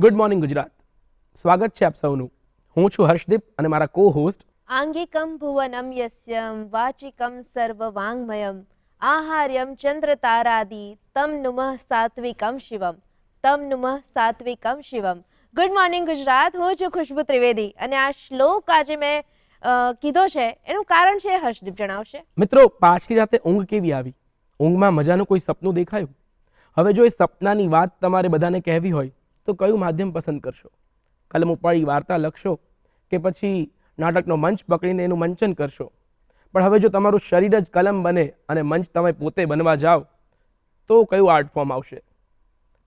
Good morning Gujarat. સ્વાગત છે આપ સૌનું. હું છું હર્ષદીપ અને મારા કો હોસ્ટ આંગિકમ ભુવનમ યસ્યમ વાચિકમ સર્વવાંગમયમ આહાર્યમ ચંદ્ર તારાદિ તમ નુમઃ સાત્વિકમ શિવમ તમ નુમઃ સાત્વિકમ શિવમ. Good morning Gujarat. હું છું ખુશ્બુ ત્રિવેદી અને આ શ્લોક આજે મેં કીધો છે એનું કારણ છે હર્ષદીપ જણાવશે. મિત્રો, પાછલી રાતે ઊંઘ કેવી આવી? ઊંઘમાં મજાનું કોઈ સપનું દેખાયું? હવે જો એ સપનાની વાત તમારે બધાને કહેવી હોય તો કયું માધ્યમ પસંદ કરશો? કલમ ઉપાડી વાર્તા લખશો કે પછી નાટકનો મંચ પકડીને એનું મંચન કરશો? પણ હવે જો તમારું શરીર જ કલમ બને અને મંચ તમે પોતે બનવા જાઓ તો કયું આર્ટ ફોર્મ આવશે?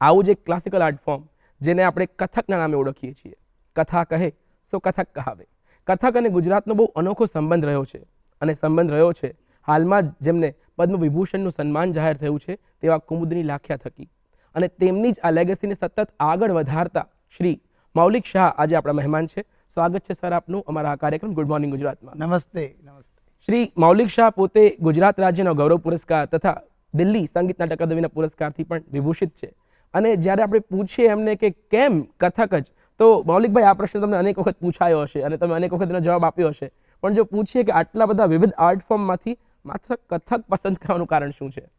આવું જ એક ક્લાસિકલ આર્ટ ફોર્મ જેને આપણે કથકના નામે ઓળખીએ છીએ. કથા કહે સો કથક કહાવે. કથક અને ગુજરાતનો બહુ અનોખો સંબંધ રહ્યો છે અને સંબંધ રહ્યો છે હાલમાં જ જેમને પદ્મ વિભૂષણનું સન્માન જાહેર થયું છે તેવા કુમુદની લાખ્યા થકી. અને તેમની જ આ લેગસીને સતત આગળ વધારતા શ્રી મૌલિક શાહ આજે આપણા મહેમાન છે. સ્વાગત છે સર આપનું અમારા આ કાર્યક્રમ ગુડ મોર્નિંગ ગુજરાતમાં. નમસ્તે. નમસ્તે. શ્રી મૌલિક શાહ પોતે ગુજરાત રાજ્યનો ગૌરવ પુરસ્કાર તથા દિલ્હી સંગીત નાટક અકાદમીના પુરસ્કારથી પણ વિભૂષિત છે. અને જ્યારે આપણે પૂછીએ એમને કે કેમ કથક જ, તો મૌલિકભાઈ આ પ્રશ્ન તમને અનેક વખત પૂછાયો હશે અને તમે અનેક વખત એનો જવાબ આપ્યો હશે, પણ જો પૂછીએ કે આટલા બધા વિવિધ આર્ટ ફોર્મમાંથી માત્ર કથક પસંદ કરવાનું કારણ શું છે?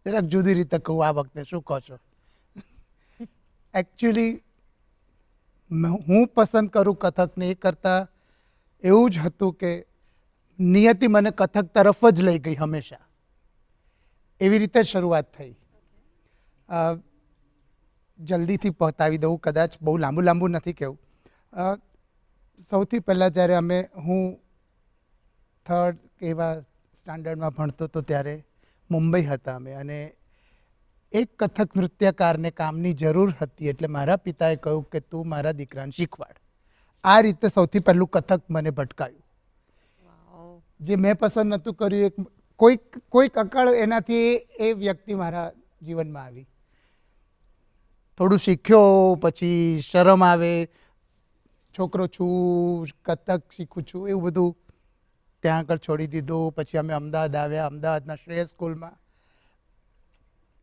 જરાક જુદી રીતે કહું આ વખતે. શું કહો છો? એકચ્યુઅલી હું પસંદ કરું કથકને એ કરતાં એવું જ હતું કે નિયતિ મને કથક તરફ જ લઈ ગઈ હંમેશા. એવી રીતે શરૂઆત થઈ. જલ્દીથી પહોંચાવી દઉં, કદાચ બહુ લાંબુ નથી કહેવું. સૌથી પહેલાં જ્યારે હું થર્ડ એવા સ્ટાન્ડર્ડમાં ભણતો હતો ત્યારે મુંબઈ હતા અમે, અને એક કથક નૃત્યકારને કામની જરૂર હતી એટલે મારા પિતાએ કહ્યું કે તું મારા દીકરાને શીખવાડ. આ રીતે સૌથી પહેલું કથક મને ભટકાયું, જે મેં પસંદ નહોતું કર્યું. કોઈક અકળ એનાથી એ વ્યક્તિ મારા જીવનમાં આવી. થોડું શીખ્યો, પછી શરમ આવે, છોકરો છું, કથક શીખું છું, એવું બધું ત્યાં આગળ છોડી દીધું. પછી અમે અમદાવાદ આવ્યા. અમદાવાદના શ્રેયસ સ્કૂલમાં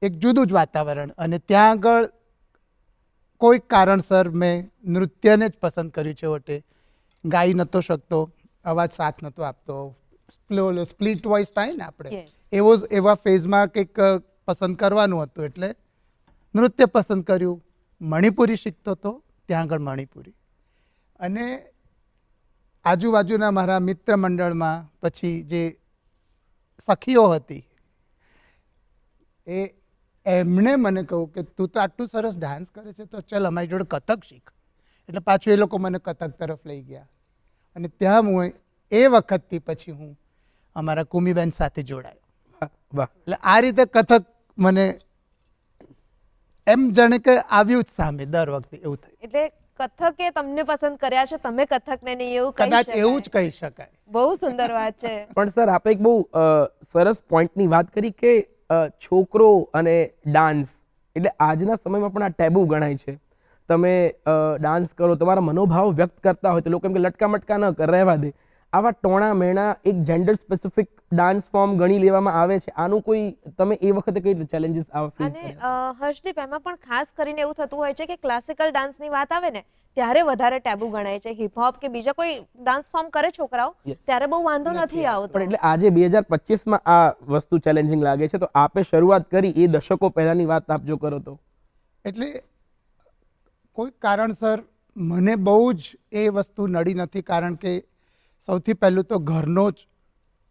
એક જુદું જ વાતાવરણ, અને ત્યાં આગળ કોઈક કારણસર મેં નૃત્યને જ પસંદ કર્યું. છેવટે ગાઈ નહોતો શકતો, અવાજ સાથ નહોતો આપતો, સ્પ્લિટ વોઇસ થાય ને આપણે, એવા ફેઝમાં કંઈક પસંદ કરવાનું હતું એટલે નૃત્ય પસંદ કર્યું. મણિપુરી શીખતો હતો ત્યાં આગળ મણિપુરી, અને આજુબાજુના મારા મિત્ર મંડળમાં પછી જે સખીઓ હતી એમણે મને કહ્યું કે તું તો આટલું સરસ ડાન્સ કરે છે તો ચાલ અમારી જોડે કથક શીખ. એટલે પાછું એ લોકો મને કથક તરફ લઈ ગયા, અને ત્યાં હું એ વખતથી પછી હું અમારા કુમીબેન સાથે જોડાયો. વાહ. એટલે આ રીતે કથક મને એમ જાણે કે આવ્યું જ સામે દર વખતે એવું થયું. એટલે કથકે તમને પસંદ કર્યા છે, તમે કથકને નહીં, એવું કહી કદાચ શકાય. એવું જ કહી શકાય. બહુ સુંદર વાત છે. પણ સર, આપે એક બહુ સરસ પોઈન્ટની વાત કરી કે છોકરો અને ડાન્સ એટલે આજના સમયમાં પણ આ ટેબુ ગણાય છે. તમે ડાન્સ કરો, તમારા મનોભાવ વ્યક્ત કરતા હોય તો લોકો એમ કે લટકા મટકા ન કર, રહેવા દે. આવા ટોણા મેણા એક જેન્ડર સ્પેસિફિક ડાન્સ ફોર્મ ગણી લેવામાં આવે છે. આનું કોઈ તમે એ વખતે કઈ ચેલેન્જીસ આવા ફેસ અને કર્યા? હર્ષદીપ, એમાં પણ ખાસ કરીને એવું થતું હોય છે કે ક્લાસિકલ ડાન્સની વાત આવે ને ત્યારે વધારે ટેબુ ગણાય છે. હિપહોપ કે બીજા કોઈ ડાન્સ ફોર્મ કરે છોકરાઓ ત્યારે બહુ વાંધો નથી આવતો. પણ એટલે આજે 2025માં આ વસ્તુ ચેલેન્જિંગ લાગે છે. તો આપે શરૂઆત કરી એ દશકો પહેલાની વાત આપ જો કરો તો? એટલે કોઈ કારણસર મને બહુ જ એ વસ્તુ નડી નથી, કારણ કે સૌથી પહેલું તો ઘરનો જ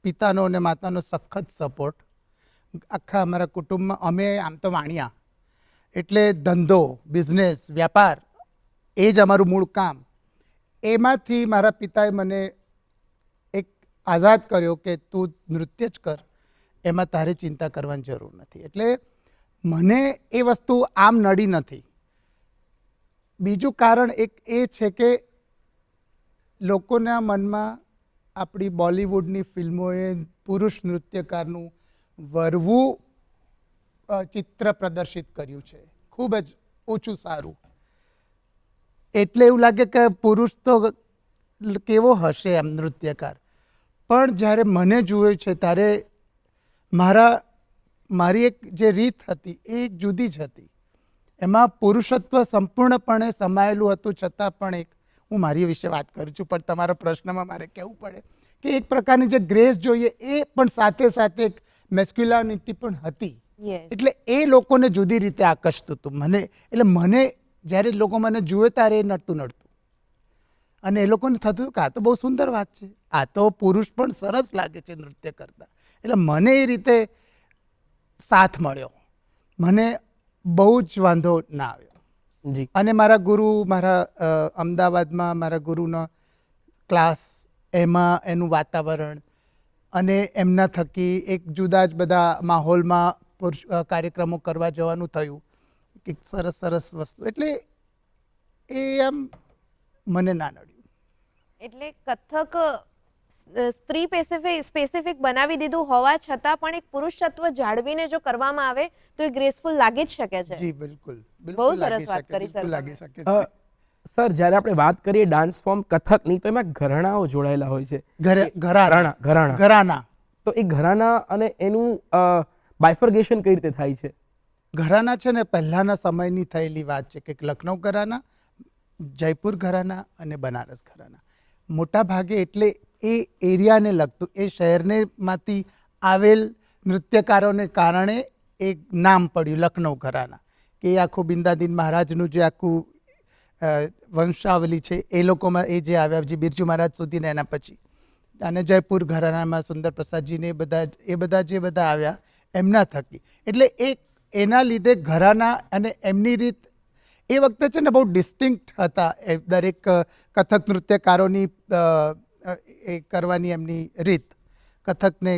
પિતાનો અને માતાનો સખત સપોર્ટ. આખા અમારા કુટુંબમાં અમે આમ તો વાણિયા, એટલે ધંધો, બિઝનેસ, વ્યાપાર એ જ અમારું મૂળ કામ. એમાંથી મારા પિતાએ મને એક આઝાદ કર્યો કે તું નૃત્ય જ કર, એમાં તારે ચિંતા કરવાની જરૂર નથી. એટલે મને એ વસ્તુ આમ નડી નથી. બીજું કારણ એક એ છે કે લોકોના મનમાં આપણી બોલિવૂડની ફિલ્મોએ પુરુષ નૃત્યકારનું વરવું ચિત્ર પ્રદર્શિત કર્યું છે, ખૂબ જ ઓછું સારું. એટલે એવું લાગે કે પુરુષ તો કેવો હશે એમ નૃત્યકાર. પણ જ્યારે મને જોયું છે ત્યારે મારી એક જે રીત હતી એ એક જુદી જ હતી. એમાં પુરુષત્વ સંપૂર્ણપણે સમાયેલું હતું, છતાં પણ એક હું મારી વિશે વાત કરું છું, પણ તમારા પ્રશ્નમાં મારે કહેવું પડે કે એક પ્રકારની જે ગ્રેસ જોઈએ એ પણ સાથે સાથે એક મેસ્ક્યુલાનિટી પણ હતી. યસ, એટલે એ લોકોને જુદી રીતે આકર્ષતું હતું મને. એટલે મને જ્યારે લોકો મને જુએ ત્યારે એ નડતું અને એ લોકોને થતું હતું કે આ તો બહુ સુંદર વાત છે, આ તો પુરુષ પણ સરસ લાગે છે નૃત્ય કરતા. એટલે મને એ રીતે સાથ મળ્યો, મને બહુ જ વાંધો ના આવ્યો. જી. અને મારા ગુરુ, મારા અમદાવાદમાં મારા ગુરુનો ક્લાસ, એમાં એનું વાતાવરણ અને એમના થકી એક જુદા જ બધા માહોલમાં કાર્યક્રમો કરવા જવાનું થયું, એક સરસ સરસ વસ્તુ. એટલે એ આમ મને ના નડ્યું. એટલે કથક સ્ત્રી સ્પેસિફિક બનાવી દીધું હોવા છતાં પણ એક પુરુષત્વ જાળવીને જો કરવામાં આવે તો એ ગ્રેસફુલ લાગી જ શકે છે. જી બિલકુલ, બહુ સરસ વાત કરી સર તમે. લાગી શકે છે. સર, જ્યારે આપણે વાત કરીએ ડાન્સ ફોર્મ કથકની, તો એમાં ઘરાણાઓ જોડાયેલા હોય છે. ઘરાણા. ઘરાના તો એ ઘરાના અને એનું બાયફર્ગેશન કઈ રીતે થાય છે? ઘરાના છે ને પહેલાના સમયની થયેલી વાત છે કે લખનઉ ઘરાના, જયપુર ઘરાના અને બનારસ ઘરાના. મોટા ભાગે એટલે એ એરિયાને લગતું, એ શહેરને માંથી આવેલ નૃત્યકારોને કારણે એક નામ પડ્યું લખનઉ ઘરાના, કે એ આખું બિંદાદીન મહારાજનું જે આખું વંશાવલી છે એ લોકોમાં એ જે આવ્યા, જે બિરજુ મહારાજ સુધીને એના પછી, અને જયપુર ઘરાનામાં સુંદર પ્રસાદજીને એ બધા જે બધા આવ્યા એમના થકી. એટલે એક એના લીધે ઘરાના અને એમની રીત એ વખતે છે ને બહુ ડિસ્ટિંક્ટ હતા. એ દરેક કથક નૃત્યકારોની એ કરવાની એમની રીત, કથકને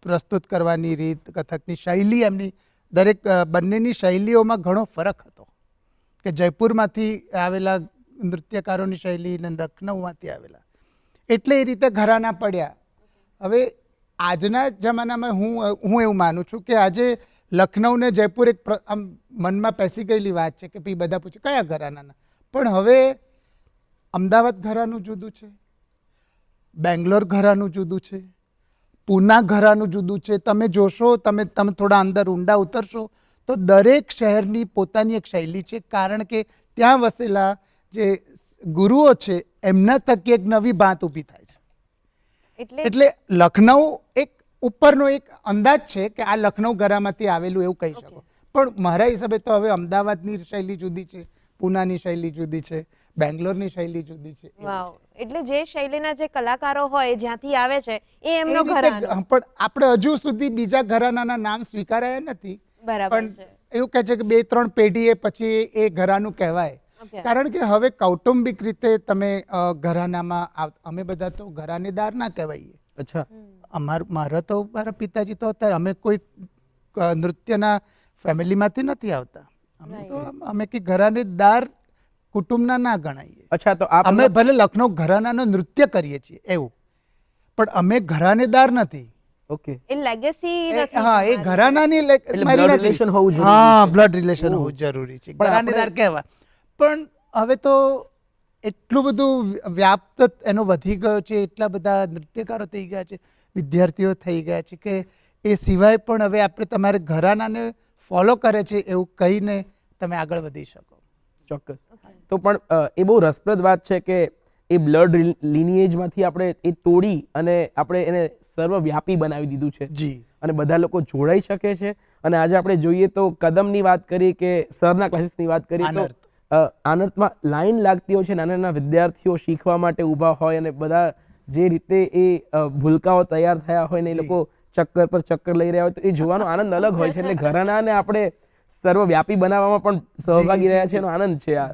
પ્રસ્તુત કરવાની રીત, કથકની શૈલી, એમની દરેક બંનેની શૈલીઓમાં ઘણો ફરક હતો. કે જયપુરમાંથી આવેલા નૃત્યકારોની શૈલી અને લખનઉમાંથી આવેલા, એટલે એ રીતે ઘરાના પડ્યા. હવે આજના જમાનામાં હું એવું માનું છું કે આજે લખનઉ ને જયપુર એક આમ મનમાં પેસી ગયેલી વાત છે કે ભાઈ બધા પૂછે કયા ઘરાનાના, પણ હવે અમદાવાદ ઘરાનું જુદું છે, બેંગ્લોર ઘરાનું જુદું છે, પૂના ઘરાનું જુદું છે. તમે જોશો, તમે થોડા અંદર ઊંડા ઉતરશો તો દરેક શહેરની પોતાની એક શૈલી છે, કારણ કે ત્યાં વસેલા જે ગુરુઓ છે એમના થકી એક નવી ભાત ઊભી થાય છે. એટલે લખનઉ એક ઉપરનો એક અંદાજ છે કે આ લખનઉ ઘરામાંથી આવેલું એવું કહી શકો, પણ મારા હિસાબે તો હવે અમદાવાદની શૈલી જુદી છે, પૂનાની શૈલી જુદી છે, બેંગ્લોરની શૈલી જુદી છે. વાવ, એટલે જે શૈલીના જે કલાકારો હોય જ્યાંથી આવે છે એ એમનો ઘરાનો. પણ આપણે હજુ સુધી બીજા ઘરાનાના નામ સ્વીકારાયા નથી. બરાબર પણ છે. એવું કહે છે કે 2-3 પેઢીએ પછી એ ઘરાનું કહેવાય. કારણ કે હવે કૌટુંબિક રીતે તમે ઘરાનામાં, અમે બધા તો ઘરાનેદાર ના કહેવાઈએ. અચ્છા. મારા પિતાજી તો અત્યારે, અમે કોઈ નૃત્યના ફેમિલીમાંથી નથી આવતા, અમે કે ઘરાનેદાર કુટુંબના ના ગણાઈએ. અચ્છા, તો અમે ભલે લખનઉ ઘરાનાનો નૃત્ય કરીએ છીએ એવું, પણ અમે ઘરાનેદાર નથી. ઓકે. એ લેગેસી નથી. હા, એ ઘરાનાની blood relation હોવું જરૂરી હા, છે. બ્લડ રિલેશન હોવું જરૂરી છે, ઘરાનેદાર કહેવાય. પણ હવે તો એટલું બધું વ્યાપ્ત એનો વધી ગયો છે, એટલા બધા નૃત્યકારો થઈ ગયા છે, વિદ્યાર્થીઓ થઈ ગયા છે કે એ સિવાય પણ હવે આપણે તમારે ઘરાનાને ફોલો કરે છે એવું કહીને તમે આગળ વધી શકો. ચોક્કસ. તો પણ એ બહુ રસપ્રદ વાત છે કે એ બ્લડ લિનિએજમાંથી આપણે એ તોડી અને આપણે એને સર્વવ્યાપી બનાવી દીધું છે. જી. અને બધા લોકો જોડાઈ શકે છે. અને આજે આપણે જોઈએ તો કદમની વાત કરી કે સરના ક્લાસીસની વાત કરી તો આનર્થમાં લાઈન લાગતી હોય છે, નાના નાના વિદ્યાર્થીઓ શીખવા માટે ઊભા હોય અને બધા જે રીતે એ ભૂલકાઓ તૈયાર થયા હોય ને એ લોકો ચક્કર પર ચક્કર લઈ રહ્યા હોય તો એ જોવાનો આનંદ અલગ હોય છે. એટલે ઘરાનાને આપણે સર્વવ્યાપી બનાવવામાં પણ સહભાગી રહ્યા છે, એનો આનંદ છે આ.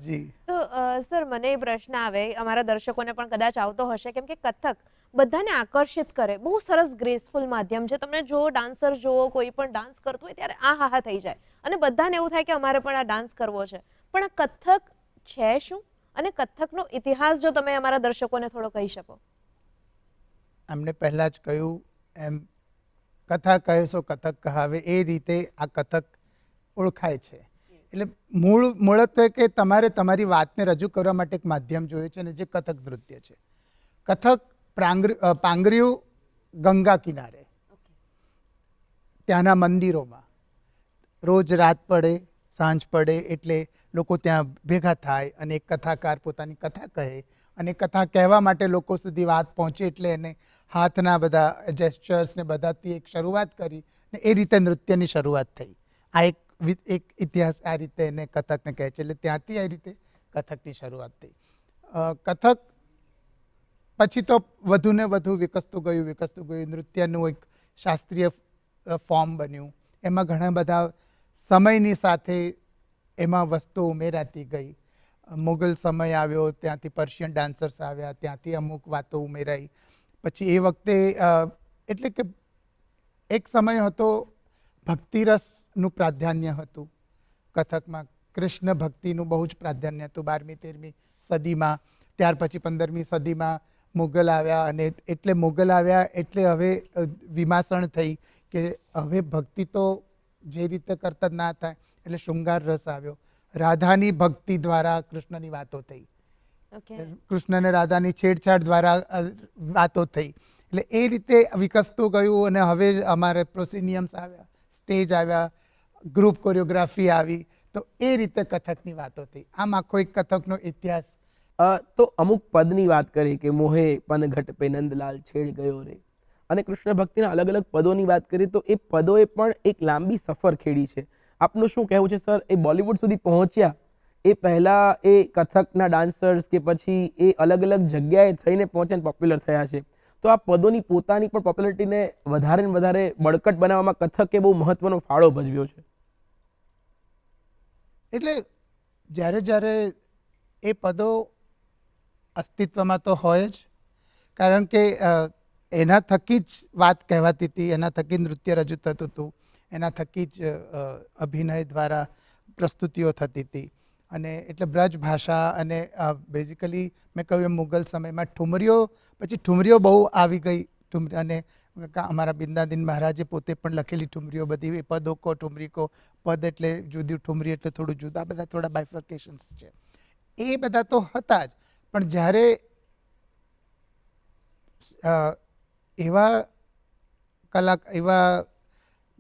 તો સર, મને એ પ્રશ્ન આવે, અમારા દર્શકોને પણ કદાચ આવતો હશે, કેમ કે કથક બધાને આકર્ષિત કરે, બહુ સરસ ગ્રેસફુલ માધ્યમ છે. તમને જો ડાન્સર જુઓ, કોઈ પણ ડાન્સ કરતું હોય ત્યારે આ હા થઈ જાય અને બધાને એવું થાય કે અમારે પણ આ ડાન્સ કરવો છે. પણ આ કથક છે શું, અને કથકનો ઇતિહાસ જો તમે અમારા દર્શકોને થોડો કહી શકો. અમને પહેલા જ કહ્યું એમ, કથા કહેશો કથક કહાવે, એ રીતે આ કથક ઓળખાય છે. એટલે મૂળત્વે કે તમારે તમારી વાતને રજૂ કરવા માટે એક માધ્યમ જોઈએ છે, અને જે કથક નૃત્ય છે. કથક પાંગર્યું ગંગા કિનારે, ત્યાંના મંદિરોમાં રોજ રાત પડે, સાંજ પડે એટલે લોકો ત્યાં ભેગા થાય અને એક કથાકાર પોતાની કથા કહે અને કથા કહેવા માટે લોકો સુધી વાત પહોંચે એટલે એને હાથના બધા જેસ્ચર્સ ને બધાથી એક શરૂઆત કરી ને એ રીતે નૃત્યની શરૂઆત થઈ. આ એક ઇતિહાસ આ રીતે એને કથકને કહે છે. એટલે ત્યાંથી આ રીતે કથકની શરૂઆત થઈ. કથક પછી તો વધુ ને વધુ વિકસતું ગયું. નૃત્યનું એક શાસ્ત્રીય ફોર્મ બન્યું. એમાં ઘણા બધા સમયની સાથે એમાં વસ્તુઓ ઉમેરાતી ગઈ. મુગલ સમય આવ્યો, ત્યાંથી પર્શિયન ડાન્સર્સ આવ્યા, ત્યાંથી અમુક વાતો ઉમેરાઈ. પછી એ વખતે એટલે કે એક સમય હતો ભક્તિરસનું પ્રાધાન્ય હતું કથકમાં. કૃષ્ણ ભક્તિનું બહુ જ પ્રાધાન્ય હતું 12મી-13મી સદીમાં. ત્યાર પછી 15મી સદીમાં મુગલ આવ્યા અને એટલે મુગલ આવ્યા એટલે હવે વિમાસણ થઈ કે હવે ભક્તિ તો જે રીતે કરતા ના થાય એટલે શૃંગાર રસ આવ્યો. રાધાની ભક્તિ દ્વારા કૃષ્ણની વાતો થઈ. કૃષ્ણ અને રાધાની છેડછાડ દ્વારા વાતો થઈ. એટલે એ રીતે વિકસતું ગયું અને હવે અમારે પ્રોસિનિયમ્સ આવ્યા, સ્ટેજ આવ્યા, ગ્રુપ કોરિયોગ્રાફી આવી. તો એ રીતે કથકની વાતો થઈ. આમ આખો એક કથકનો ઇતિહાસ. તો અમુક પદની વાત કરીએ કે મોહે પનઘટ પે નંદલાલ છેડ ગયો રે, અને કૃષ્ણ ભક્તિના અલગ અલગ પદોની વાત કરીએ તો એ પદોએ પણ એક લાંબી સફર ખેડી છે. આપનું શું કહેવું છે સર, એ બોલિવૂડ સુધી પહોંચ્યા એ પહેલા એ કથકના ડાન્સર્સ કે પછી એ અલગ અલગ જગ્યાએ થઈને પહોંચ્યા પોપ્યુલર થયા છે, તો આ પદોની પોતાની પણ પોપ્યુલરિટીને વધારે ને વધારે બળકટ બનાવવામાં કથકે બહુ મહત્વનો ફાળો ભજવ્યો છે. એટલે જ્યારે જ્યારે એ પદો અસ્તિત્વમાં તો હોય જ, કારણ કે એના થકી જ વાત કહેવાતી હતી, એના થકી નૃત્ય રજૂ થતું હતું, એના થકી જ અભિનય દ્વારા પ્રસ્તુતિઓ થતી હતી. અને એટલે બ્રજ ભાષા અને બેઝિકલી મેં કહ્યું એમ મુગલ સમયમાં ઠુમરીઓ બહુ આવી ગઈ. અને અમારા બિંદાદીન મહારાજે પોતે પણ લખેલી ઠુમરીઓ બધી, પદો કો ઠુમરી કો, પદ એટલે જુદી, ઠુમરી એટલે થોડું જુદા, બધા થોડા બાયફર્કેશન્સ છે. એ બધા તો હતા જ, પણ જ્યારે એવા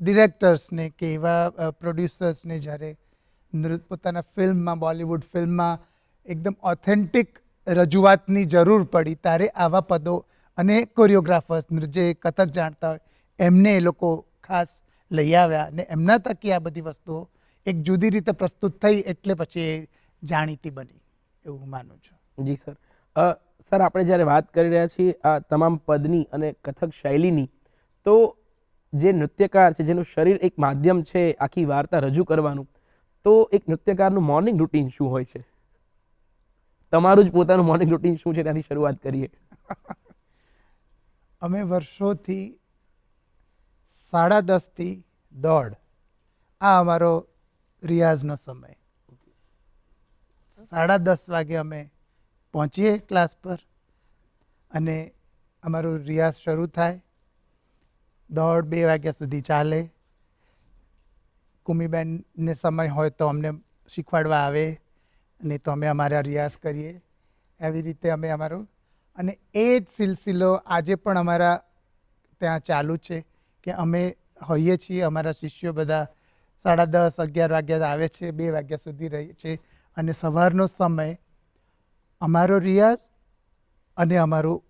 ડિરેક્ટર્સને કે એવા પ્રોડ્યુસર્સને જ્યારે પોતાના ફિલ્મમાં, બોલિવૂડ ફિલ્મમાં એકદમ ઓથેન્ટિક રજૂઆતની જરૂર પડી, ત્યારે આવા પદો અને કોરિયોગ્રાફર્સ જે કથક જાણતા હોય એમને એ લોકો ખાસ લઈ આવ્યા અને એમના થકી આ બધી વસ્તુઓ એક જુદી રીતે પ્રસ્તુત થઈ એટલે પછી એ જાણીતી બની, એવું હું માનું છું. જી સર. સર, આપણે જ્યારે વાત કરી રહ્યા છીએ આ તમામ પદની અને કથક શૈલીની, તો જે નૃત્યકાર છે જેનું શરીર એક માધ્યમ છે આખી વાર્તા રજૂ કરવાનું, તો એક નૃત્યકારનું મોર્નિંગ રૂટીન શું હોય છે? તમારું જ પોતાનું મોર્નિંગ રૂટીન શું છે, ત્યાંથી શરૂઆત કરીએ. અમે વર્ષોથી 10:30 થી 1:30 આ અમારો રિયાઝનો સમય. 10:30 વાગે અમે પહોંચીએ ક્લાસ પર અને અમારો રિયાઝ શરૂ થાય. 1:30-2 વાગ્યા સુધી ચાલે. કુમીબેનને સમય હોય તો અમને શીખવાડવા આવે અને તો અમે અમારા રિયાઝ કરીએ. એવી રીતે અમે અમારું, અને એ જ સિલસિલો આજે પણ અમારા ત્યાં ચાલુ છે કે અમે હોઈએ છીએ. અમારા શિષ્યો બધા 10:30-11 વાગ્યા આવે છે, 2 વાગ્યા સુધી રહીએ છીએ અને સવારનો સમય અમારો રિયાઝ અને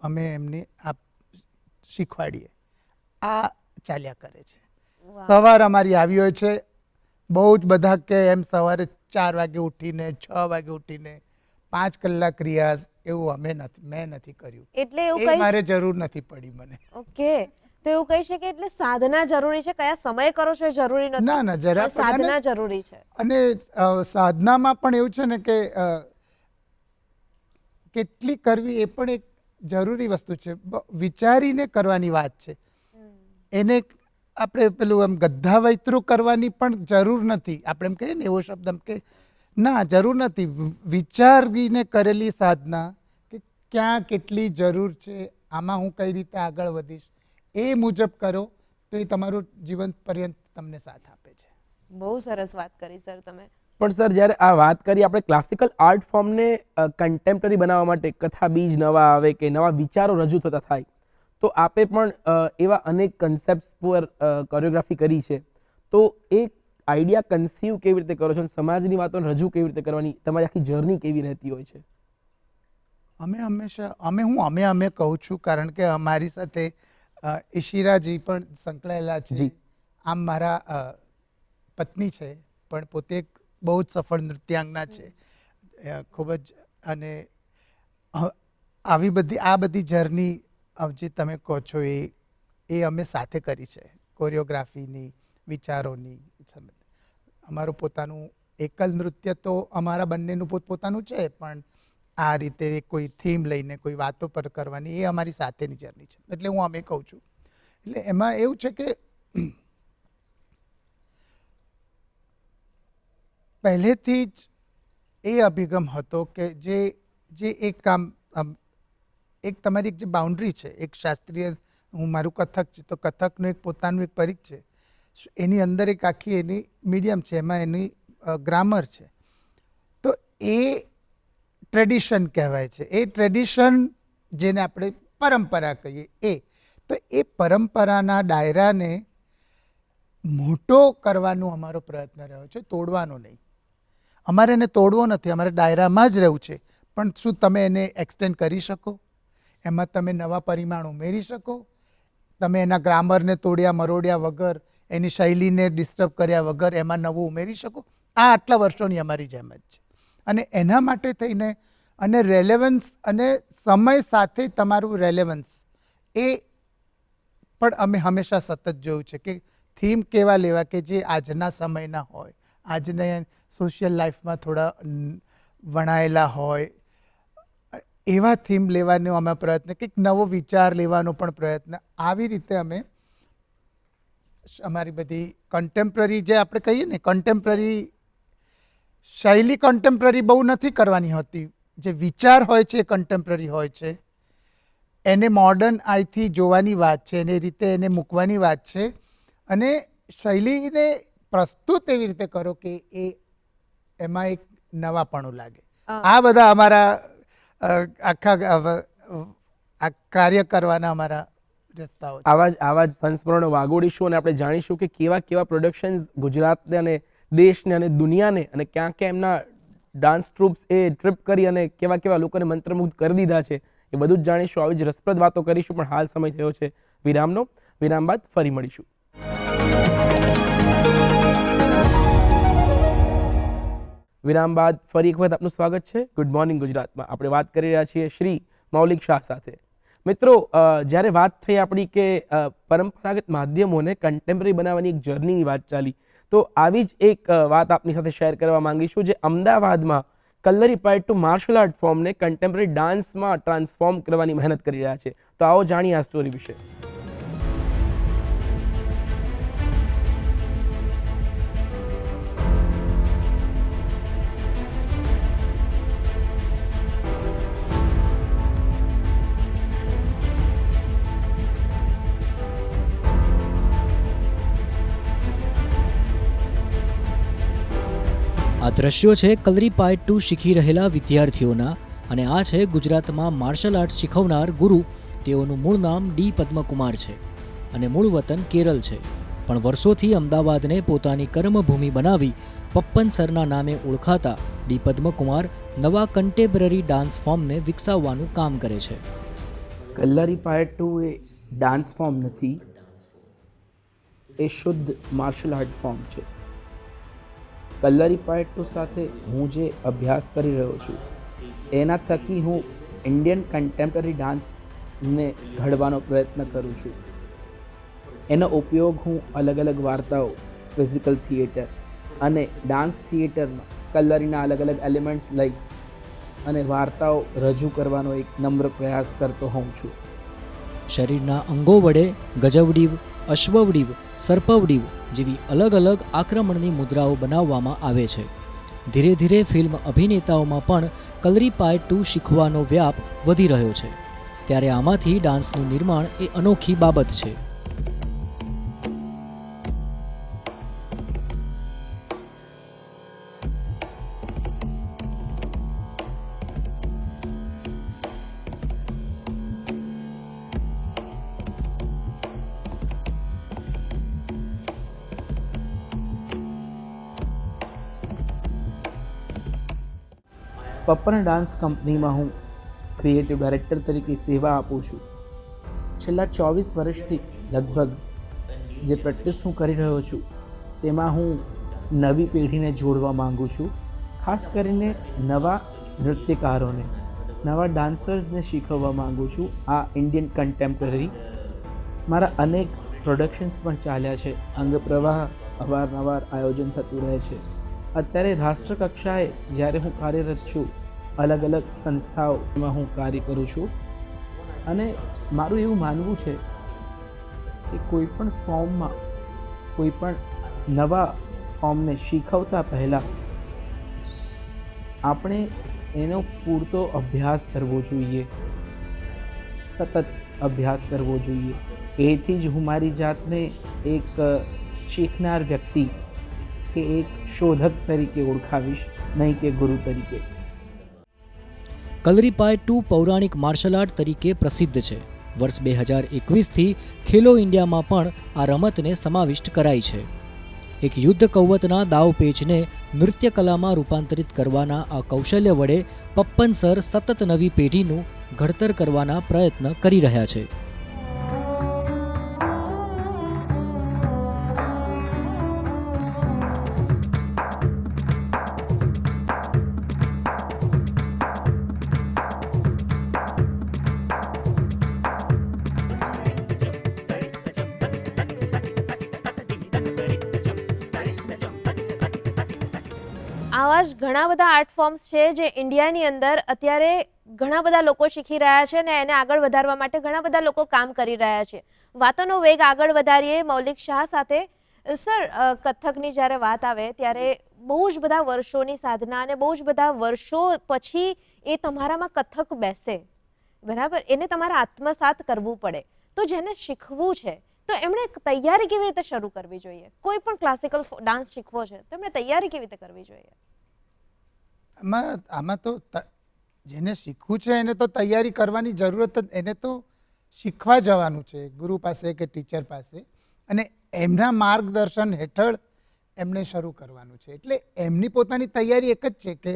અમે એમને શીખવાડીએ. આ ચાલ્યા કરે છે. સવાર અમારી આવી હોય છે. બહુ જ બધા કે એમ સવારે 4 વાગે ઉઠીને 6 વાગે ઉઠીને 5 કલાક રિયાઝ, એવું મેં નથી કર્યું. એટલે એવું એ મારે જરૂર નથી પડી મને. ઓકે, તો એવું કહી શકે એટલે સાધના જરૂરી છે, કયા સમય કરો છો એ જરૂરી નથી. ના, જરા સાધના જરૂરી છે. અને સાધનામાં પણ એવું છે ને કે કેટલી કરવી એ પણ એક જરૂરી વસ્તુ છે. વિચારીને કરવાની વાત છે. એને આપણે પેલું એમ ગધા વૈતરું કરવાની પણ જરૂર નથી. આપણે એમ કહીએ ને એવો શબ્દ એમ કે ના, જરૂર નથી. વિચારીને કરેલી સાધના કે ક્યાં કેટલી જરૂર છે, આમાં હું કઈ રીતે આગળ વધીશ, એ મુજબ કરો તો એ તમારું જીવન પર્યંત તમને સાથ આપે છે. બહુ સરસ વાત કરી સર તમે. પણ સર, જ્યારે આ વાત કરીએ આપણે ક્લાસિકલ આર્ટ ફોર્મને કન્ટેમ્પરરી બનાવવા માટે, કથા બીજ નવા આવે કે નવા વિચારો રજૂ થતા થાય, તો આપે પણ એવા અનેક કન્સેપ્ટ્સ પર કોરિયોગ્રાફી કરી છે. તો એ આઈડિયા કન્સીવ કેવી રીતે કરો છો અને સમાજની વાતોને રજૂ કેવી રીતે કરવાની તમારી આખી જર્ની કેવી રહેતી હોય છે? અમે હંમેશા અમે કહું છું, કારણ કે અમારી સાથે ઈશિરાજી પણ સંકળાયેલા છે. જી. આમ મારા પત્ની છે, પણ પોતે એક બહુ જ સફળ નૃત્યાંગના છે. ખૂબ જ, અને આ બધી જર્ની જે તમે કહો છો એ અમે સાથે કરી છે. કોરિયોગ્રાફીની, વિચારોની. અમારું પોતાનું એકલ નૃત્ય તો અમારા બંનેનું પોતપોતાનું છે, પણ આ રીતે કોઈ થીમ લઈને કોઈ વાતો પર કરવાની એ અમારી સાથેની જર્ની છે. એટલે હું અમે કહું છું. એટલે એમાં એવું છે કે પહેલેથી જ એ અભિગમ હતો કે જે એક કામ, એક તમારી જે બાઉન્ડ્રી છે, એક શાસ્ત્રીય, મારું કથક છે તો કથકનું એક પોતાનું એક પરિઘ છે, એની અંદર એક આખી એની મીડિયમ છે, એમાં એની ગ્રામર છે. તો એ ટ્રેડિશન કહેવાય છે. એ ટ્રેડિશન જેને આપણે પરંપરા કહીએ, તો એ પરંપરાના દાયરાને મોટો કરવાનો અમારો પ્રયત્ન રહ્યો છે, તોડવાનો નહીં. અમારે એને તોડવો નથી, અમારે દાયરામાં જ રહેવું છે. પણ શું તમે એને એક્સટેન્ડ કરી શકો? એમાં તમે નવા પરિમાણ ઉમેરી શકો? તમે એના ગ્રામરને તોડ્યા મરોડ્યા વગર, એની શૈલીને ડિસ્ટર્બ કર્યા વગર એમાં નવું ઉમેરી શકો? આ આટલા વર્ષોની અમારી જેમ જ છે. અને એના માટે થઈને, અને રેલેવન્સ અને સમય સાથે તમારું રેલેવન્સ એ પણ અમે હંમેશા સતત જોયું છે કે થીમ કેવા લેવા કે જે આજના સમયના હોય, આજના સોશિયલ લાઈફમાં થોડા વણાયેલા હોય, એવા થીમ લેવાનો અમે પ્રયત્ન, કંઈક નવો વિચાર લેવાનો પણ પ્રયત્ન. આવી રીતે અમે અમારી બધી કન્ટેમ્પરરી, જે આપણે કહીએ ને કન્ટેમ્પરરી શૈલી, કન્ટેમ્પરરી બહુ નથી કરવાની હોતી. જે વિચાર હોય છે એ કન્ટેમ્પરરી હોય છે. એને મોડર્ન આઈથી જોવાની વાત છે, એને રીતે એને મૂકવાની વાત છે. અને શૈલીને પ્રસ્તુત એવી રીતે કરો કે એમાં એક નવાપણું લાગે. આ બધા અમારા આખા કાર્ય કરવાના અમારા રસ્તાઓ છે. આવા જ સંસ્મરણો વાગોડીશું અને આપણે જાણીશું કે કેવા કેવા પ્રોડક્શન્સ ગુજરાતને અને દેશને અને દુનિયાને અને ક્યાં ક્યાં એમના ડાન્સ ટ્રુપ્સ એ ટ્રીપ કરી અને કેવા કેવા લોકોને મંત્રમુગ્ધ કરી દીધા છે. એ બધું જ જાણીશું. આવી જ રસપ્રદ વાતો કરીશું, પણ હાલ સમય થયો છે વિરામનો. વિરામ બાદ ફરી મળીશું. વિરામ બાદ ફરી એક વખત આપનું સ્વાગત છે ગુડ મોર્નિંગ ગુજરાતમાં. આપણે વાત કરી રહ્યા છીએ શ્રી મૌલિક શાહ સાથે. મિત્રો, જ્યારે વાત થઈ આપણી કે પરંપરાગત માધ્યમોને કન્ટેમ્પરરી બનાવવાની એક જર્નીની વાત ચાલી, તો આવી જ એક વાત આપની સાથે શેર કરવા માંગીશું, જે અમદાવાદમાં કલ્લરીપાયટ્ટુ માર્શલ આર્ટ ફોર્મને કન્ટેમ્પરરી ડાન્સમાં ટ્રાન્સફોર્મ કરવાની મહેનત કરી રહ્યા છે. તો આવો જાણીએ આ સ્ટોરી વિશે. આ દ્રશ્યો છે કલરીપાયટ્ટુ શીખી રહેલા વિદ્યાર્થીઓના, અને આ છે ગુજરાતમાં માર્શલ આર્ટ્સ શીખવનાર ગુરુ. તેઓનું મૂળ નામ ડી પદ્મકુમાર છે અને મૂળ વતન કેરળ છે, પણ વર્ષોથી અમદાવાદને પોતાની કર્મભૂમિ બનાવી પપ્પન સરના નામે ઓળખાતા ડી પદ્મકુમાર નવા કન્ટેમ્પરરી ડાન્સ ફોર્મને વિકસાવવાનું કામ કરે છે. કલ્લરીપાયટ્ટુ એ ડાન્સ ફોર્મ નથી, એ શુદ્ધ માર્શલ આર્ટ ફોર્મ છે. કલ્લરીપાયટ્ટુ સાથે હું જે અભ્યાસ કરી રહ્યો છું, એના થકી હું ઇન્ડિયન કન્ટેમ્પરરી ડાન્સને ઘડવાનો પ્રયત્ન કરું છું. એનો ઉપયોગ હું અલગ અલગ વાર્તાઓ, ફિઝિકલ થિયેટર અને ડાન્સ થિયેટરમાં કલ્લરીના અલગ અલગ એલિમેન્ટ્સ લઈ અને વાર્તાઓ રજૂ કરવાનો એક નમ્ર પ્રયાસ કરતો હોઉં છું. શરીરના અંગો વડે ગજવડીવ, અશ્વવડીવ, સર્પવડીવ જેવી અલગ અલગ આક્રમણની મુદ્રાઓ બનાવવામાં આવે છે. ધીરે ધીરે ફિલ્મ અભિનેતાઓમાં પણ કલરીપાયટ્ટુ શીખવાનો વ્યાપ વધી રહ્યો છે. ત્યારે આમાંથી ડાન્સનું નિર્માણ એ અનોખી બાબત છે. પપ્પન ડાન્સ કંપનીમાં હું ક્રિએટિવ ડાયરેક્ટર તરીકે સેવા આપું છું. છેલ્લા 24 વર્ષથી લગભગ જે પ્રેક્ટિસ હું કરી રહ્યો છું તેમાં હું નવી પેઢીને જોડવા માગું છું. ખાસ કરીને નવા નૃત્યકારોને, નવા ડાન્સર્સને શીખવવા માગું છું આ ઇન્ડિયન કન્ટેમ્પરરી. મારા અનેક પ્રોડક્શન્સ પણ ચાલ્યા છે. અંગપ્રવાહ અવારનવાર આયોજન થતું રહે છે. અત્યારે રાષ્ટ્રકક્ષાએ જ્યારે હું કાર્યરત છું, અલગ અલગ સંસ્થાઓમાં હું કાર્ય કરું છું. અને મારું એવું માનવું છે કે કોઈ પણ ફોર્મમાં, કોઈ પણ નવા ફોર્મને શીખવતા પહેલાં આપણે એનો પૂરતો અભ્યાસ કરવો જોઈએ, સતત અભ્યાસ કરવો જોઈએ. એથી જ હું મારી જાતને એક શીખનાર વ્યક્તિ કે એક શોધક તરીકે ઓળખાવીશ, નહીં કે ગુરુ તરીકે. કલરીપાય 2 પૌરાણિક માર્શલ આર્ટ તરીકે પ્રસિદ્ધ છે. વર્ષ 2021થી ખેલો ઇન્ડિયામાં પણ આ રમતને સમાવિષ્ટ કરાઈ છે. એક યુદ્ધ કૌવતના દાવપેચને નૃત્ય કલામાં રૂપાંતરિત કરવાના આ કૌશલ્ય વડે પપ્પન સર સતત નવી પેઢીનું ઘડતર કરવાના પ્રયત્ન કરી રહ્યા છે. આવા જ ઘણા બધા આર્ટ ફોર્મ્સ છે જે ઇન્ડિયાની અંદર અત્યારે ઘણા બધા લોકો શીખી રહ્યા છે ને એને આગળ વધારવા માટે ઘણા બધા લોકો કામ કરી રહ્યા છે. વાતોનો વેગ આગળ વધારીએ મૌલિક શાહ સાથે. સર, કથકની જ્યારે વાત આવે ત્યારે બહુ જ બધા વર્ષોની સાધના અને બહુ જ બધા વર્ષો પછી એ તમારામાં કથક બેસે, બરાબર? એને તમારે આત્મસાત કરવું પડે. તો જેને શીખવું છે તો એમણે તૈયારી કેવી રીતે શરૂ કરવી જોઈએ? કોઈ પણ ક્લાસિકલ ડાન્સ શીખવો છે તો એમણે તૈયારી કેવી રીતે કરવી જોઈએ? આમાં તો જેને શીખવું છે એને તો તૈયારી કરવાની જરૂરત જ, એને તો શીખવા જવાનું છે ગુરુ પાસે કે ટીચર પાસે, અને એમના માર્ગદર્શન હેઠળ એમને શરૂ કરવાનું છે. એટલે એમની પોતાની તૈયારી એક જ છે કે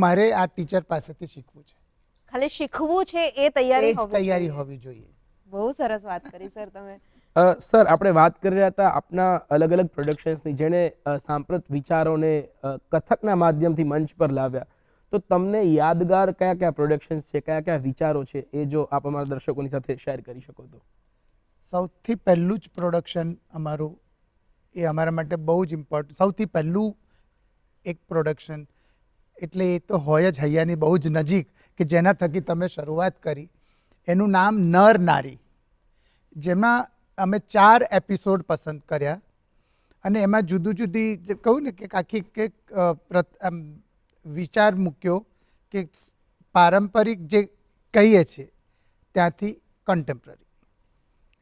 મારે આ ટીચર પાસેથી શીખવું છે. ખાલી શીખવું છે એ તૈયારી હોવી જોઈએ. બહુ સરસ વાત કરી સર તમે. સર, આપણે વાત કરી રહ્યા હતા આપના અલગ અલગ પ્રોડક્શન્સની, જેણે સાંપ્રત વિચારોને કથકના માધ્યમથી મંચ પર લાવ્યા. તો તમને યાદગાર કયા કયા પ્રોડક્શન્સ છે, કયા કયા વિચારો છે, એ જો આપ અમારા દર્શકોની સાથે શેર કરી શકો તો? સૌથી પહેલું જ પ્રોડક્શન અમારું, એ અમારા માટે બહુ જ ઇમ્પોર્ટન્ટ, સૌથી પહેલું એક પ્રોડક્શન એટલે એ તો હોય જ હૈયાની બહુ જ નજીક, કે જેના થકી તમે શરૂઆત કરી. એનું નામ નર નારી, જેમાં અમે 4 એપિસોડ પસંદ કર્યા અને એમાં જુદી જુદી જે કહું ને કે આખી વિચાર મૂક્યો કે પારંપરિક જે કહીએ છીએ ત્યાંથી કન્ટેમ્પરરી.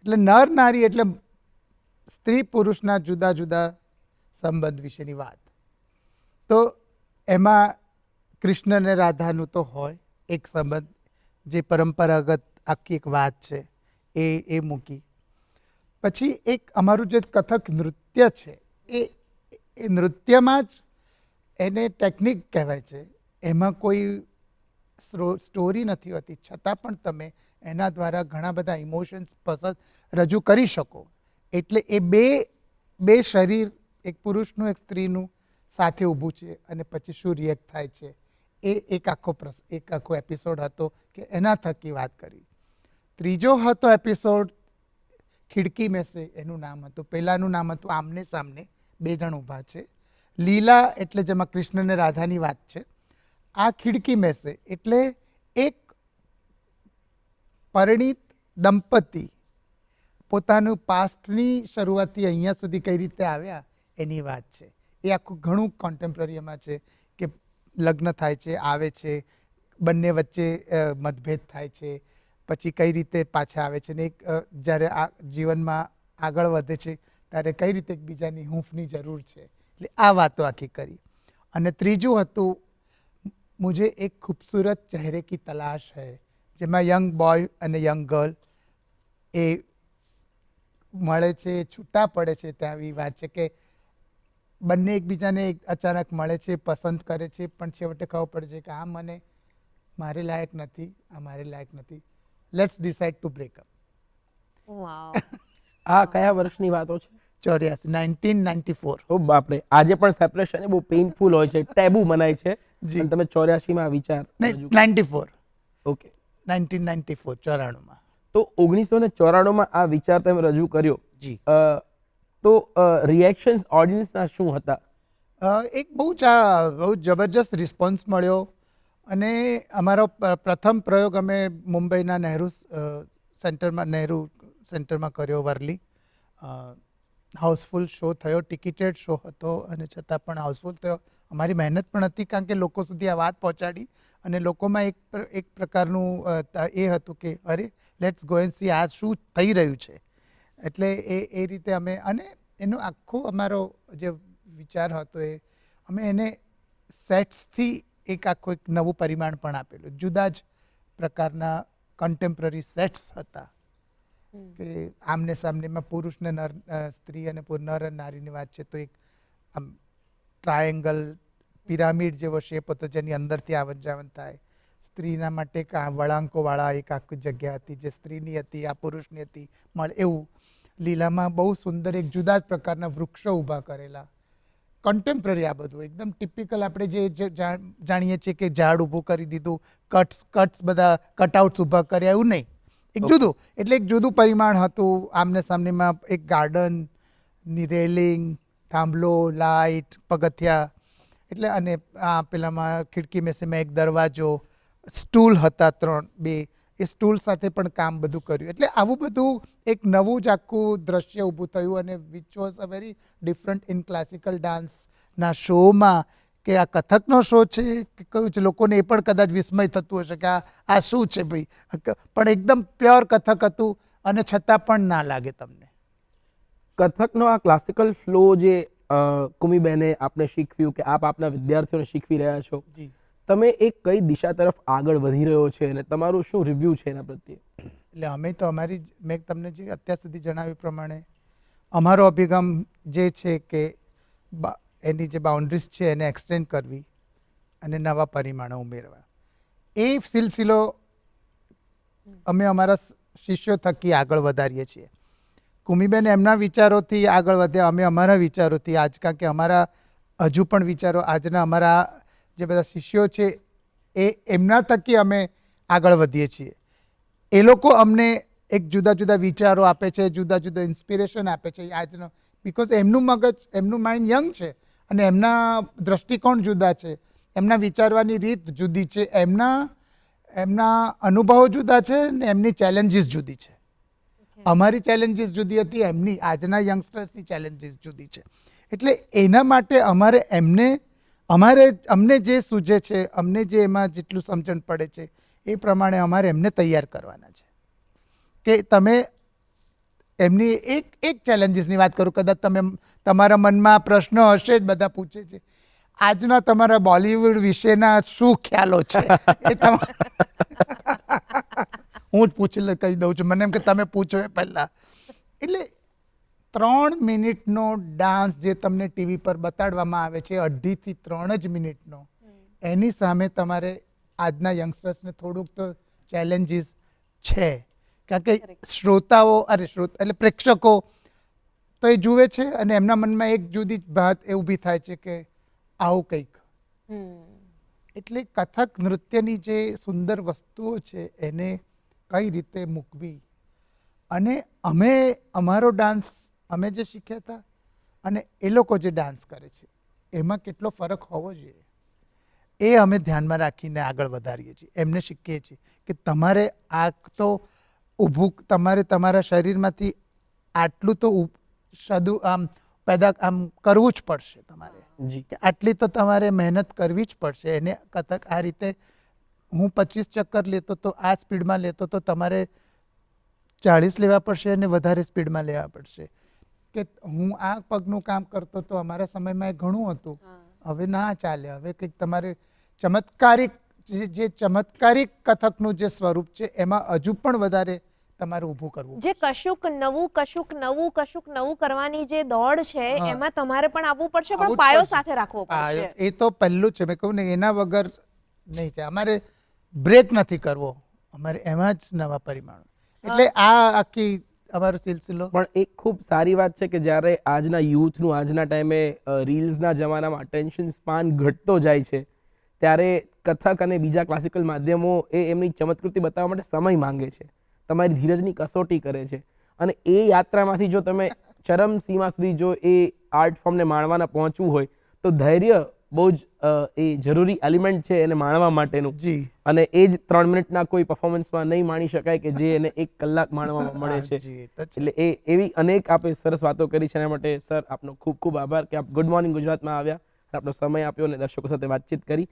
એટલે નર નારી એટલે સ્ત્રી પુરુષના જુદા જુદા સંબંધ વિશેની વાત. તો એમાં કૃષ્ણ અને રાધાનું તો હોય એક સંબંધ, જે પરંપરાગત આખી એક વાત છે એ મૂકી. પછી એક અમારું જે કથક નૃત્ય છે એ નૃત્યમાં જ એને ટેકનિક કહેવાય છે, એમાં કોઈ સ્ટોરી નથી હોતી, છતાં પણ તમે એના દ્વારા ઘણા બધા ઇમોશન્સ પસંદ રજૂ કરી શકો. એટલે એ બે શરીર, એક પુરુષનું એક સ્ત્રીનું સાથે ઊભું છે અને પછી શું રિએક્ટ થાય છે, એ એક આખો એપિસોડ હતો કે એના થકી વાત કરી. ત્રીજો હતો એપિસોડ ખિડકી મેં સે, એનું નામ હતું. પહેલાંનું નામ હતું આમને સામને, 2 જણ ઊભા છે. લીલા એટલે જેમાં કૃષ્ણ અને રાધાની વાત છે. આ ખિડકી મેં સે એટલે એક પરિણીત દંપતી પોતાનું પાસ્ટની શરૂઆતથી અહીંયા સુધી કઈ રીતે આવ્યા એની વાત છે. એ આખું ઘણું કોન્ટેમ્પરરી એમાં છે કે લગ્ન થાય છે, આવે છે, બંને વચ્ચે મતભેદ થાય છે, પછી કઈ રીતે પાછા આવે છે, ને એક જ્યારે આ જીવનમાં આગળ વધે છે ત્યારે કઈ રીતે એકબીજાની હૂંફની જરૂર છે. એટલે આ વાતો આખી કરી. અને ત્રીજું હતું મુझे એક ખૂબસૂરત ચહેરે કી તલાશ હૈ, જેમાં યંગ બોય અને યંગ ગર્લ એ મળે છે, છૂટા પડે છે, ત્યાં એવી વાત છે કે બંને એકબીજાને અચાનક મળે છે, પસંદ કરે છે, પણ છેવટે ખબર પડે છે કે આ મને મારે લાયક નથી, આ મારે લાયક નથી, લેટ્સ ડિસાઇડ ટુ બ્રેકઅપ. વાવ. આ કયા વર્ષની વાતો છે? 1994. ઓ બાપરે, આજે પણ સેપરેશન એ બહુ પેઇનફુલ હોય છે, ટેબુ મનાય છે. જી. અને તમે 84 માં વિચાર નહીં, રજૂ 94. ઓકે. 1994, 94માં. તો 1994 માં આ વિચાર તમે રજૂ કર્યો. જી. તો રિએક્શન્સ ઓડિયન્સના શું હતા? એક બહુ જબરજસ્ત રિસ્પોન્સ મળ્યો અને અમારો પ્રથમ પ્રયોગ અમે મુંબઈના નહેરુ સેન્ટરમાં કર્યો, વર્લી. હાઉસફુલ શો થયો, ટિકિટેડ શો હતો અને છતાં પણ હાઉસફુલ થયો. અમારી મહેનત પણ હતી, કારણ કે લોકો સુધી આ વાત પહોંચાડી અને લોકોમાં એક પ્રકારનું એ હતું કે અરે લેટ્સ ગો એન્ડ સી આ શું થઈ રહ્યું છે. એટલે એ રીતે અમે, અને એનો આખો અમારો જે વિચાર હતો એ અમે એને સેટ્સથી એક આખું એક નવું પરિમાણ પણ આપેલું. જુદા જ પ્રકારના કન્ટેમ્પરરી સેટ્સ હતા કે આમને સામનેમાં પુરુષ ને નર, સ્ત્રી અને નર અને નારીની વાત છે તો એક આમ ટ્રાયેંગલ પિરામિડ જેવો શેપ હતો જેની અંદરથી આવન જાવન થાય. સ્ત્રીના માટે એક વળાંકોવાળા એક આખી જગ્યા હતી જે સ્ત્રીની હતી, આ પુરુષની હતી, એવું. લીલામાં બહુ સુંદર એક જુદા જ પ્રકારના વૃક્ષો ઊભા કરેલા, કન્ટેમ્પરરી. આ બધું એકદમ ટિપિકલ આપણે જે જાણીએ છીએ કે ઝાડ ઊભું કરી દીધું, કટ્સ બધા કટઆઉટ્સ ઊભા કર્યા, એવું નહીં, એક જુદું. એટલે એક જુદું પરિમાણ હતું. આમને સામનેમાં એક ગાર્ડનની રેલિંગ, થાંભલો, લાઇટ, પગથિયા, એટલે અને આ પેલામાં ખિડકી મેસેમાં એક દરવાજો, સ્ટૂલ હતા 3-2, એ સ્ટૂલ સાથે પણ કામ બધું કર્યું. એટલે આવું બધું એક નવું જ આખું દ્રશ્ય ઊભું થયું અને which was a very different in classical ડાન્સના શોમાં કે આ કથકનો શો છે કે કયું છે. લોકોને એ પણ કદાચ વિસ્મય થતું હશે કે આ શું છે ભાઈ, પણ એકદમ પ્યોર કથક હતું અને છતાં પણ ના લાગે તમને. કથકનો આ ક્લાસિકલ ફ્લો જે કુમીબેને આપને શીખવ્યું કે આપ આપના વિદ્યાર્થીઓને શીખવી રહ્યા છો, જી. તમે એક કઈ દિશા તરફ આગળ વધી રહ્યો છે અને તમારું શું રિવ્યુ છે એના પ્રત્યે? એટલે અમે તો અમારી, મેં તમને જે અત્યાર સુધી જણાવ્યું પ્રમાણે અમારો અભિગમ જે છે કે એની જે બાઉન્ડ્રીઝ છે એને એક્સટેન્ડ કરવી અને નવા પરિમાણો ઉમેરવા. એ સિલસિલો અમે અમારા શિષ્યો થકી આગળ વધારીએ છીએ. કુમીબેન એમના વિચારોથી આગળ વધ્યા, અમે અમારા વિચારોથી. આજ કારણ કે અમારા હજુ પણ વિચારો આજના અમારા જે બધા શિષ્યો છે એ એમના થકી અમે આગળ વધીએ છીએ. એ લોકો અમને એક જુદા જુદા વિચારો આપે છે, જુદા જુદા ઇન્સ્પિરેશન આપે છે આજનો, બિકોઝ એમનું મગજ, એમનું માઇન્ડ યંગ છે અને એમના દ્રષ્ટિકોણ જુદા છે, એમના વિચારવાની રીત જુદી છે, એમના અનુભવો જુદા છે ને એમની ચેલેન્જીસ જુદી છે. અમારી ચેલેન્જીસ જુદી હતી, એમની આજના યંગસ્ટર્સની ચેલેન્જીસ જુદી છે. એટલે એના માટે અમને જે સૂઝે છે, અમને જે એમાં જેટલું સમજણ પડે છે એ પ્રમાણે અમારે એમને તૈયાર કરવાના છે. કે તમે એમની એક ચેલેન્જીસની વાત કરું, કદાચ તમે તમારા મનમાં પ્રશ્ન હશે જ, બધા પૂછે છે આજના તમારા બોલિવૂડ વિશેના શું ખ્યાલો છે, એ હું જ પૂછી કહી દઉં છું. મને એમ કે તમે પૂછો એ પહેલાં. એટલે 3 મિનિટનો ડાન્સ જે તમને ટીવી પર બતાડવામાં આવે છે, 2.5 થી 3 જ મિનિટનો, એની સામે તમારે આજના યંગસ્ટર્સને થોડુંક તો ચેલેન્જીસ છે. કારણ કે શ્રોતાઓ એટલે પ્રેક્ષકો તો એ જુએ છે અને એમના મનમાં એક જુદી જ વાત એ ઊભી થાય છે કે આવું કંઈક. એટલે કથક નૃત્યની જે સુંદર વસ્તુઓ છે એને કઈ રીતે મૂકવી, અને અમારો ડાન્સ અમે જે શીખ્યા હતા અને એ લોકો જે ડાન્સ કરે છે એમાં કેટલો ફરક હોવો જોઈએ એ અમે ધ્યાનમાં રાખીને આગળ વધારીએ છીએ. એમને શીખીએ છીએ કે તમારે આ તો ઊભું, તમારે તમારા શરીરમાંથી આટલું તો પેદા કરવું જ પડશે તમારે. જી. કે આટલી તો તમારે મહેનત કરવી જ પડશે. એને કથક આ રીતે હું 25 ચક્કર લેતો તો આ સ્પીડમાં લેતો તો તમારે 40 લેવા પડશે અને વધારે સ્પીડમાં લેવા પડશે. કે હું આ પગનું કામ કરતો તો અમારા સમયમાં એ ઘણું હતું, હવે ના ચાલે. હવે કંઈક તમારે ચમત્કારિક કથકનું જે સ્વરૂપ છે એમાં હજુ પણ વધારે તમારે ઊભું કરવું. જે કશુંક નવું કરવાની જે દોડ છે હા. એમાં તમારે પણ આવવું પડશે, આવવું પણ જ પાયો પડશે. સાથે રાખવો પડશે. એ તો પહેલું જ છે. મેં કહું ને એના વગર નહીં છે. અમારે બ્રેક નથી કરવો, અમારે એમાં જ નવા પરિમાણો. એટલે આ આખી અમારો સિલસિલો. પણ એક ખૂબ સારી વાત છે કે જ્યારે આજના યુથનું આજના ટાઈમે રીલ્સના જમાનામાં અટેન્શન સ્પાન ઘટતો જાય છે, ત્યારે કથક અને બીજા ક્લાસિકલ માધ્યમો એ એમની ચમત્કૃતિ બતાવવા માટે સમય માંગે છે, તમારી ધીરજની કસોટી કરે છે. અને એ યાત્રામાંથી જો તમે ચરમ સીમા સુધી જો એ આર્ટ ફોર્મને માણવાના પહોંચવું હોય તો ધૈર્ય બહુ જ એ જરૂરી એલિમેન્ટ છે એને માણવા માટેનું. જી. અને એ જ 3 મિનિટના કોઈ પરફોર્મન્સમાં નહીં માણી શકાય કે જે એને 1 કલાક માણવામાં મળે છે. જી, એ તો છે. એટલે એ એવી અનેક આપે સરસ વાતો કરી છે. એના માટે સર આપનો ખૂબ ખૂબ આભાર કે આપ ગુડ મોર્નિંગ ગુજરાતમાં આવ્યા, આપનો સમય આપ્યો અને દર્શકો સાથે વાતચીત કરી.